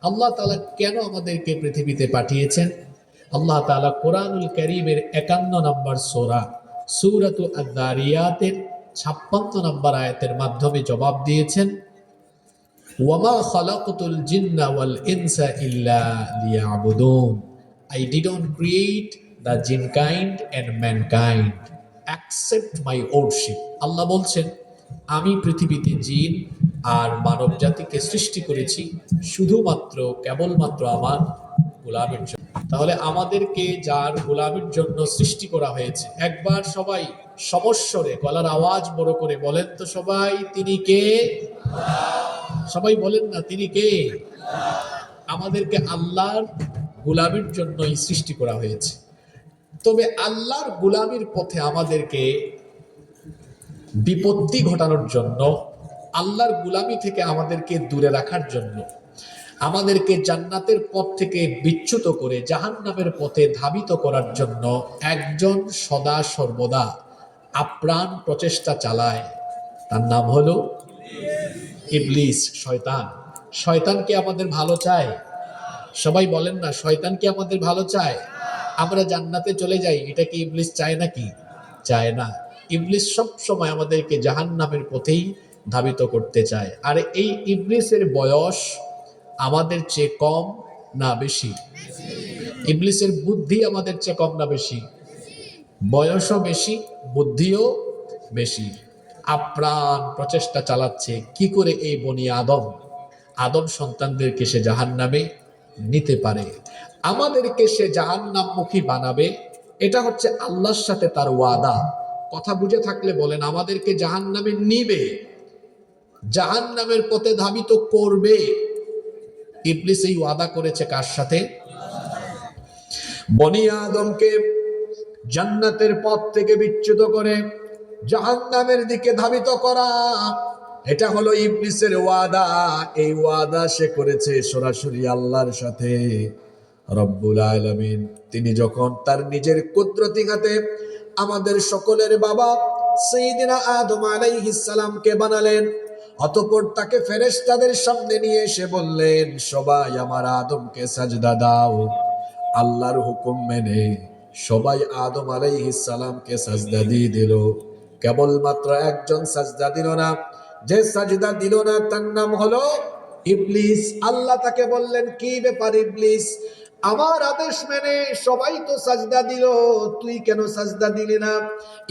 আল্লাহ তাআলা কেন আমাদেরকে পৃথিবীতে পাঠিয়েছেন? আল্লাহ তাআলা কোরআনুল কারীমের 51 নম্বর সূরা সূরাতুল আয-যারিয়াতের 56 নম্বর আয়াতের মাধ্যমে জবাব দিয়েছেন, ওয়ামা খালাকতুল জিন্না ওয়াল ইনসা ইল্লা লিয়াবুদুন। I didn't create the jinn kind and mankind except my worship. আল্লাহ বলছেন, আমি পৃথিবীতে জিন আর মানব জাতিকে সৃষ্টি করেছি শুধুমাত্র কেবলমাত্র আমার গোলামের জন্য। তাহলে আমাদেরকে যার গোলামের জন্য সৃষ্টি করা হয়েছে, একবার সবাই সমস্বরে গলার আওয়াজ বড় করে বলেন তো সবাই, তিনি কে? সবাই বলেন না, তিনি কে? আমাদেরকে আল্লাহর গোলামির জন্যই সৃষ্টি করা হয়েছে। তবে আল্লাহর গোলামির পথে আমাদেরকে বিপত্তি ঘটানোর জন্য, আল্লাহর গোলামি থেকে আমাদেরকে দূরে রাখার জন্য, আমাদেরকে জান্নাতের পথ থেকে বিচ্যুত করে জাহান্নামের পথে ধাবিত করার জন্য একজন সদা সর্বদা আপ্রাণ প্রচেষ্টা চালায়। তার নাম হলো ইবলিস, শয়তান। শয়তান কি আমাদের ভালো চায়? সবাই বলেন না, শয়তান কি আমাদের ভালো চায়? আমরা জান্নাতে চলে যাই, এটা কি ইবলিস চায় নাকি? চায় না। ইবলিস সব সময় আমাদেরকে জাহান্নামের পথেই ধাবিত করতে চায়। আর এই ইবলিসের বয়স আমাদের চেয়ে কম না বেশি? ইবলিসের বুদ্ধি আমাদের চেয়ে কম না বেশি? বয়সও বেশি, বুদ্ধিও বেশি। আপ্রাণ প্রচেষ্টা চালাচ্ছে কি করে এই বনি আদম সন্তানদেরকে সে জাহান্নামে নিতে পারে, আমাদেরকে সে জাহান্নামমুখী বানাবে। এটা হচ্ছে আল্লাহর সাথে তার ওয়াদা। কথা বুঝে থাকলে বলেন, আমাদেরকে জাহান্নামে নিবে, জাহান্নামের পথে ধাবিত করবে। ইবলিস এই ওয়াদা করেছে কার সাথে? বনি আদমকে জান্নাতের পথ থেকে বিচ্যুত করে জাহান্নামের দিকে ধাবিত করা, এটা হলো ইবলিসের ওয়াদা। এই ওয়াদা সে করেছে সরাসরি আল্লাহর সাথে। রব্বুল আলামিন তিনি যখন তার নিজের কুদরতি হাতে আমাদের সকলের বাবা সাইয়্যিদিনা আদম আলাইহিস সালামকে বানালেন, অতঃপর তাকে ফেরেশতাদের সামনে নিয়ে এসে বললেন, সবাই আমার আদমকে সাজদা দাও। আল্লাহর হুকুম মেনে সবাই আদম আলাইহিস সালামকে সাজদা দিয়ে দিল। কেবলমাত্র একজন সাজদা দিল না। যে সাজদা দিল না তার নাম হলো ইবলিস। আল্লাহ তাকে বললেন, কি ব্যাপার ইবলিস, আমার আদেশ মেনে সবাই তো সাজদা দিল, তুই কেন সাজদা দিলি না?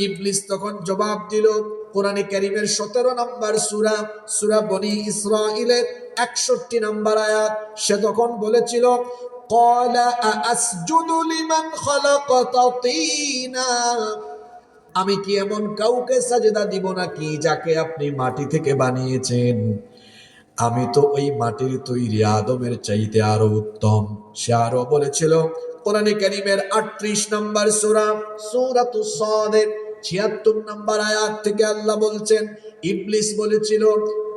ইবলিস তখন জবাব দিল, কোরআনে কারীমের 17 নম্বর সূরা, সূরা বনি ইসরাঈলের 61 নম্বর আয়াত, সে তখন বলেছিল, ক্বালা আসজুদু লিমান খালাকতা তিনা, আমি কি এমন কাউকে সাজদা দিব নাকি যাকে আপনি মাটি থেকে বানিয়েছেন? আমি তো ওই মাটির তৈরি আদমের চাইতে আরো উত্তম। সে আরো বলেছিল, কোরআনে কারীমের 38 নম্বর সূরা, সূরাতুস সাদের 76 নম্বর আয়াত থেকে আল্লাহ বলছেন, ইবলিস বলেছিল,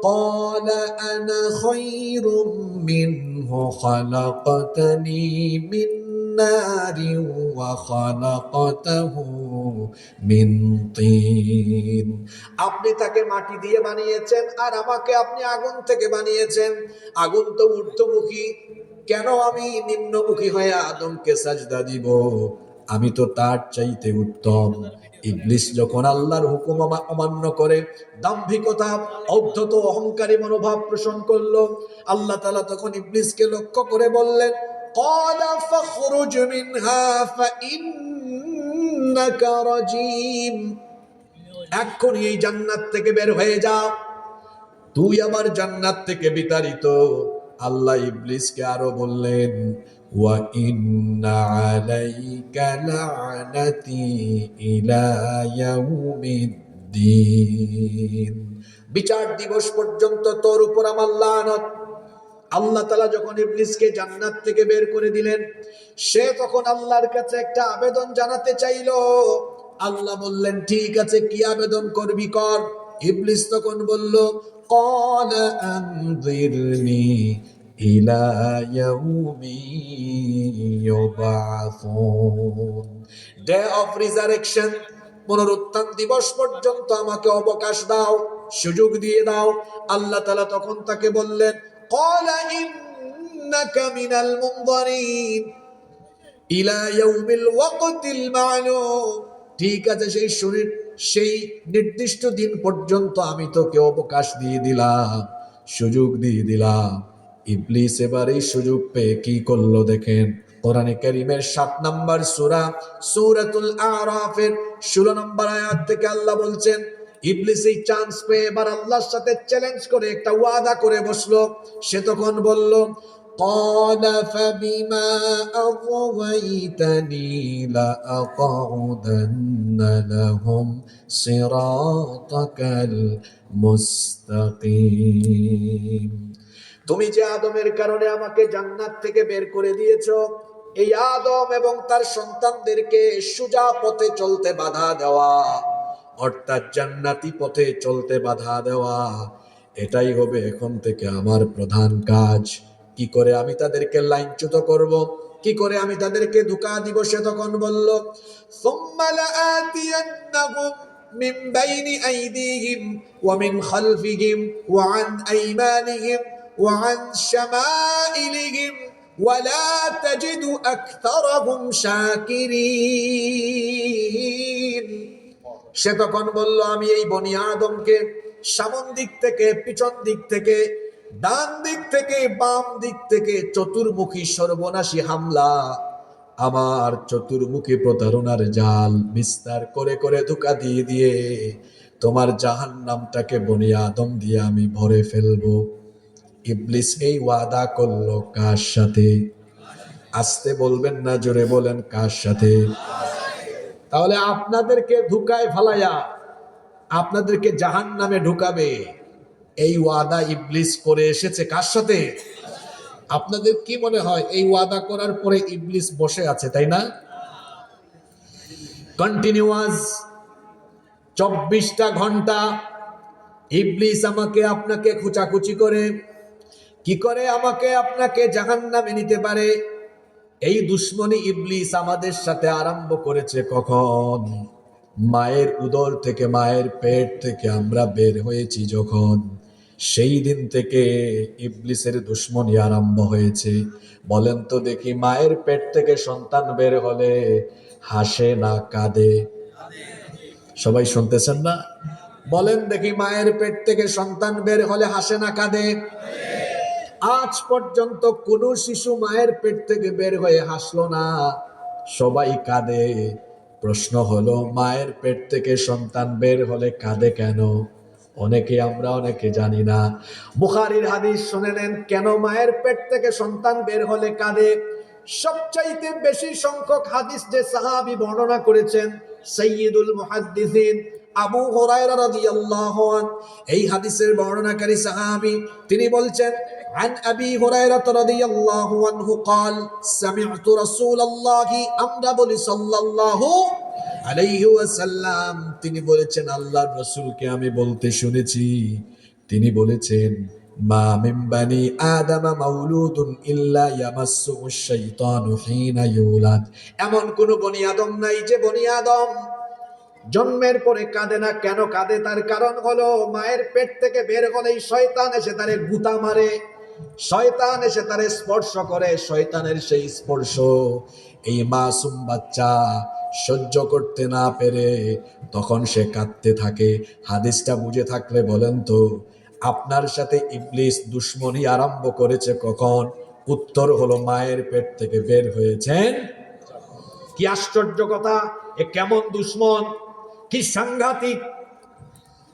ক্বালা আনা খায়রুম মিনহু খালাকতানি মিন নারিন ওয়া খালাকতাহু মিন তিন। আপনি তাকে মাটি দিয়ে বানিয়েছেন আর আমাকে আপনি আগুন থেকে বানিয়েছেন। আগুন তো ঊর্ধ্বমুখী, কেন আমি নিম্নমুখী হয়ে আদমকে সাজদা দিব? আমি তো তার চাইতে উত্তম। ইবলিস যখন আল্লাহর হুকুম অমান্য করে দাম্ভিকতা, অধ্যত অহংকারী মনোভাব পোষণ করলো, আল্লাহ তাআলা তখন ইবলিসকে লক্ষ্য করে বললেন, ক্বালা ফাখরুজ মিনহা ফাইন্নাকা রাজীম, এক্ষুনি এই জান্নাত থেকে বের হয়ে যা, তুই আমার জান্নাত থেকে বিতাড়িত। আল্লাহ ইবলিসকে আরো বললেন, ওয়া ইন্না আলাইকা লা'নাতি ইলা ইয়াউমিদ্দিন, বিচার দিবস পর্যন্ত তোর উপর আমার লানত। আল্লাহ তাআলা যখন ইবলিসকে জান্নাত থেকে বের করে দিলেন, সে তখন আল্লাহর কাছে একটা আবেদন জানাতে চাইলো। আল্লাহ বললেন, ঠিক আছে, কি আবেদন করবি কর। ইবলিস তখন বলল, ক্বালা আনযিরনি ইলা ইয়াউমি ইউবআসুন, ডে অফ রিজারেকশন, পুনরুত্থান দিবস পর্যন্ত আমাকে অবকাশ দাও, সুযোগ দিয়ে দাও। আল্লাহ তাআলা তখন তাকে বললেন, ক্বালা ইন্নাকা মিনাল মুনযারিন ইলা ইয়াউমিল ওয়াকতিল মা'লুম। ঠিক আছে, সেই নির্দিষ্ট দিন পর্যন্ত আমি তোকে অবকাশ দিয়ে দিলাম, সুযোগ দিয়ে দিলাম। ইবলিস এবার এই সুযোগ পেয়ে কি করলো দেখেন, কোরআনে কারীমের 7 নম্বর সূরা সূরাতুল আরাফের 16 নম্বর আয়াত থেকে আল্লাহ বলছেন, ইবলিস এই চান্স পেয়ে এবার আল্লাহর সাথে চ্যালেঞ্জ করে একটা ওয়াদা করে বসলো। সে তখন বলল, قال فبما أغويتني لأقعدن لهم صراطك المستقيم। তুমি যে আদমের কারণে আমাকে জান্নাত থেকে বের করে দিয়েছো, এই আদম এবং তার সন্তানদেরকে সোজা পথে চলতে বাধা দেওয়া, অর্থাৎ জান্নাতি পথে চলতে বাধা দেওয়া, এটাই হবে এখন থেকে আমার প্রধান কাজ। কি করে আমি তাদেরকে লাইনচ্যুত করব, কি করে আমি তাদেরকে ধোঁকা দিব? সে তখন বলল, সুম্মা লাআতিয়ান্নাহুম মিন বাইনি আইদিহিম ওয়া মিন খালফিহিম ওয়া আন আইমানিহিম ওয়া আন শামাইলিহিম ওয়া লা তাজিদু আকতারাহুম শাকিরিন। সে তখন বলল, আমি এই বনি আদমকে সামন দিক থেকে, পিছন দিক থেকে, ডান দিক থেকে, বাম দিক থেকে চতুর্মুখী সর্বনাশী হামলা, আমার চতুর্মুখী প্রতারণার জাল বিস্তার করে করে ধোঁকা দিয়ে দিয়ে তোমার জাহান্নামটাকে বনি আদম দিয়ে আমি ভরে ফেলবো। ইবলিস এই ওয়াদা করলো কার সাথে? আস্তে বলবেন না, জোরে বলেন, কার সাথে? তাহলে আপনাদেরকে ধোঁকায় ফালাইয়া আপনাদেরকে জাহান্নামে ঢুকাবে, এই ওয়াদা ইবলিস করে এসেছে কার সাথে? আপনাদের কি মনে হয় এই ওয়াদা করার পরে ইবলিস বসে আছে, তাই না? কন্টিনিউয়াস 24টা ঘন্টা ইবলিস আমাকে আপনাকে খুঁচাখুচি করে, কি করে আমাকে আপনাকে জাহান্নামে নিতে পারে, এই দুশ্মনী ইবলিস আমাদের সাথে আরম্ভ করেছে কখন? মায়ের উদর থেকে, মায়ের পেট থেকে আমরা বের হয়েছি যখন, সেই দিন থেকে ইবলিসের দুশ্মনী আরম্ভ হয়েছে। বলেন তো দেখি, মায়ের পেট থেকে সন্তান বের হলে হাসে না কাঁদে? সবাই শুনতেছেন না? বলেন দেখি, মায়ের পেট থেকে সন্তান বের হলে হাসে না কাঁদে? আজ পর্যন্ত কোন শিশু মায়ের পেট থেকে বের হয়ে হাসলো না, সবাই কাঁদে। প্রশ্ন হলো, মায়ের পেট থেকে সন্তান বের হলে কাঁদে কেন? আমরা অনেকে জানি না। বুখারীর হাদিস শুনে নেন, কেন মায়ের পেট থেকে সন্তান বের হলে কাঁদে। সবচাইতে বেশি সংখ্যক হাদিস যে সাহাবী বর্ণনা করেছেন, সাইয়্যিদুল মুহাদ্দিসিন আবু হুরায়রা রাদিয়াল্লাহু আনহু, এই হাদিসের বর্ণনাকারী সাহাবী, তিনি বলছেন, عن أبي هريرة رضي الله عنه قال سمعت رسول الله صلى الله عليه وسلم, তিনি বলেছেন, আল্লাহর রাসূলকে আমি বলতে শুনেছি, তিনি বলেছেন, মা মিন বানি আদম মাউলুদুন ইল্লা ইয়ামাসসুহু শাইতানু হিনা ইউলাদ। এমন কোন বনি আদম নাই যে বনি আদম জন্মের পরে কাঁদে না। কেন কাঁদে? তার কারণ হলো, মায়ের পেট থেকে বের হলেই শয়তান এসে তারে গুতা মারে, শয়তান এসে তারে স্পর্শ করে। শয়তানের সেই স্পর্শ এই মাসুম বাচ্চা সহ্য করতে না পেরে তখন সে কাঁদতে থাকে। হাদিসটা বুঝে থাকলে বলেন তো, আপনার সাথে ইবলিস দুশ্মনী আরম্ভ করেছে কখন? উত্তর হলো, মায়ের পেট থেকে বের হয়েছেন। কি আশ্চর্য কথা! এ কেমন দুশ্মন, কি সাংঘাতিক,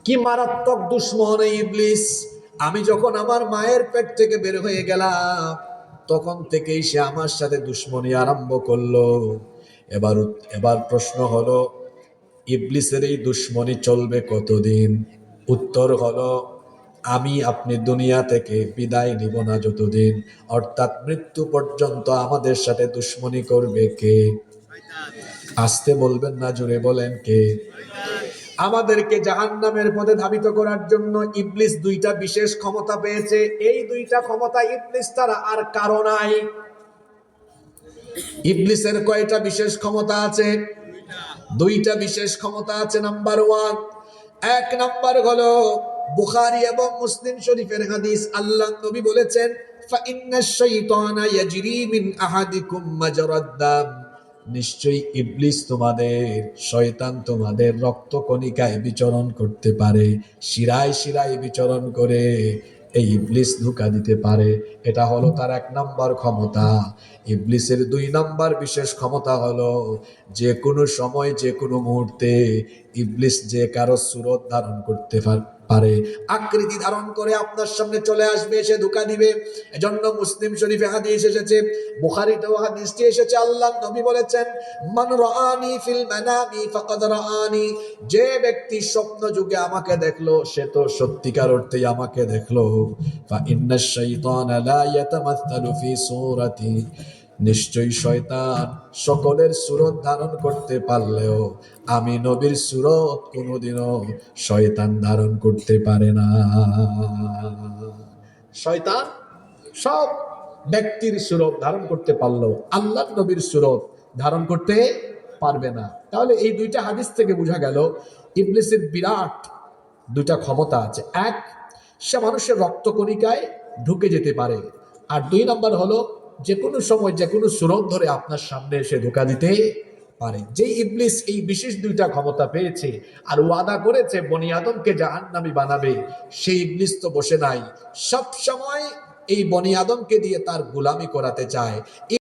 কি মারাত্মক দুশ্মন এই ইবলিস! আমি যখন আমার মায়ের পেট থেকে বের হয়ে গেলাম, তখন থেকেই সে আমার সাথে দুশ্মনী আরম্ভ করলো। এবার প্রশ্ন হলো, ইবলিসের এই দুশ্মনী চলবে কতদিন? উত্তর হলো, আমি আপনি দুনিয়া থেকে বিদায় নিব না যতদিন, অর্থাৎ মৃত্যু পর্যন্ত আমাদের সাথে দুশ্মনী করবে কে? আস্তে বলবেন না, জোরে বলেন, কে? আমাদেরকে জাহান্নামের পথে ধাবিত করার জন্য ইবলিস দুইটা বিশেষ ক্ষমতা পেয়েছে। এই দুইটা ক্ষমতা ইবলিস ছাড়া আর কারো নাই। ইবলিসের কয়টা বিশেষ ক্ষমতা আছে? দুইটা বিশেষ ক্ষমতা আছে। নাম্বার 1, এক নাম্বার হলো বুখারী এবং মুসলিম শরীফের হাদিস, আল্লাহ নবী বলেছেন, ফাইন্নাশ শাইতানা ইয়াজরি মিন আহাদিকুম মাজরাদ দাম, নিশ্চয়ই ইবলিস তোমাদের, শয়তান তোমাদের রক্তকণিকায় বিচরণ করতে পারে, শিরায় শিরায় বিচরণ করে এই ইবলিস ধোঁকা দিতে পারে। এটা হলো তার 1 নম্বর ক্ষমতা। ইবলিসের 2 নম্বর বিশেষ ক্ষমতা হলো যে কোনো সময় যে কোনো মুহূর্তে ইবলিস যে কারো সুরত ধারণ করতে পারে, আকৃতি ধারণ করে আপনার সামনে চলে আসবে, এসে ধোঁকা দিবে। এজন্য মুসলিম শরীফে হাদিস এসেছে, বুখারীতেও হাদিসটি এসেছে, আল্লাহর নবী বলেছেন, মান রাআনি ফিল মানামি ফাকাদ রাআনি, যে ব্যক্তি স্বপ্ন যুগে আমাকে দেখলো সে তো সত্যিকার অর্থেই আমাকে দেখলো। ফা ইন্নাশ শাইতানা লা ইয়াতামাসসালু ফি সূরাতি, নিশ্চয়ই শয়তান সকলের সুরত ধারণ করতে পারলেও আমি নবীর সুরত কোনোদিনও শয়তান ধারণ করতে পারে না। শয়তান সব ব্যক্তির সুরত ধারণ করতে পারলেও আল্লাহর নবীর সুরত ধারণ করতে পারবে না। তাহলে এই 2টা হাদিস থেকে বোঝা গেল ইবলিসের বিরাট 2টা ক্ষমতা আছে। 1, সে মানুষের রক্তকণিকায় ঢুকে যেতে পারে, আর 2 নম্বর হলো যে কোনো সময় যে কোনো সুরত ধরে আপনার সামনে এসে ধোঁকা দিতে পারে। যে ইবলিস এই বিশেষ 2টা ক্ষমতা পেয়েছে আর ওয়াদা করেছে বনি আদমকে জাহান্নামী বানাবে, সেই ইবলিস তো বসে নাই, সব সময় এই বনি আদমকে দিয়ে তার গোলামি করাতে চায়।